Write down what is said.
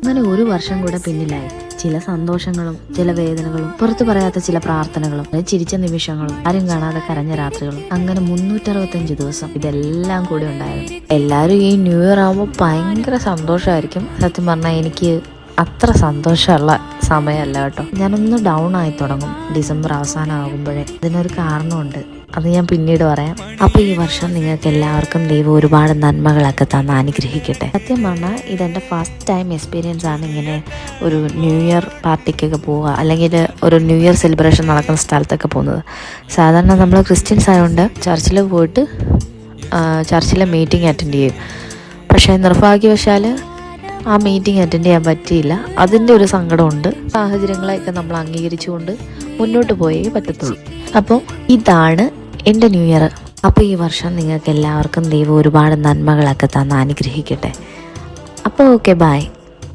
അങ്ങനെ ഒരു വർഷം കൂടെ പിന്നിലായി. ചില സന്തോഷങ്ങളും ചില വേദനകളും പുറത്തു പറയാത്ത ചില പ്രാർത്ഥനകളും ചിരിച്ച നിമിഷങ്ങളും ആരും കാണാതെ കരഞ്ഞ രാത്രികളും അങ്ങനെ 365 ദിവസം ഇതെല്ലാം കൂടി ഉണ്ടായിരുന്നു. എല്ലാവരും ഈ ന്യൂ ഇയർ ആകുമ്പോൾ ഭയങ്കര സന്തോഷമായിരിക്കും. സത്യം പറഞ്ഞാൽ എനിക്ക് അത്ര സന്തോഷമുള്ള സമയമല്ല കേട്ടോ. ഞാനൊന്ന് ഡൗൺ ആയി തുടങ്ങും ഡിസംബർ അവസാനം ആകുമ്പോഴേ. ഇതിനൊരു കാരണമുണ്ട്, അത് ഞാൻ പിന്നീട് പറയാം. അപ്പോൾ ഈ വർഷം നിങ്ങൾക്ക് എല്ലാവർക്കും ദൈവം ഒരുപാട് നന്മകളൊക്കെ തന്ന് അനുഗ്രഹിക്കട്ടെ. സത്യം പറഞ്ഞാൽ ഇതെൻ്റെ ഫസ്റ്റ് ടൈം എക്സ്പീരിയൻസ് ആണ് ഇങ്ങനെ ഒരു ന്യൂ ഇയർ പാർട്ടിക്കൊക്കെ പോവുക, അല്ലെങ്കിൽ ഒരു ന്യൂ ഇയർ സെലിബ്രേഷൻ നടക്കുന്ന സ്ഥലത്തൊക്കെ പോകുന്നത്. സാധാരണ നമ്മൾ ക്രിസ്ത്യൻസ് ആയതുകൊണ്ട് ചർച്ചിൽ പോയിട്ട് ചർച്ചിലെ മീറ്റിംഗ് അറ്റൻഡ് ചെയ്യും. പക്ഷേ നിർഭാഗ്യവശാൽ ആ മീറ്റിംഗ് അറ്റൻഡ് ചെയ്യാൻ പറ്റിയില്ല. അതിൻ്റെ ഒരു സങ്കടമുണ്ട്. സാഹചര്യങ്ങളെയൊക്കെ നമ്മൾ അംഗീകരിച്ചുകൊണ്ട് മുന്നോട്ട് പോയേ പറ്റത്തുള്ളൂ. അപ്പോൾ ഇതാണ് എൻ്റെ ന്യൂ ഇയർ. അപ്പോൾ ഈ വർഷം നിങ്ങൾക്ക് എല്ലാവർക്കും ദൈവം ഒരുപാട് നന്മകളൊക്കെ തന്ന് അനുഗ്രഹിക്കട്ടെ. അപ്പോൾ ഓക്കെ, ബൈ.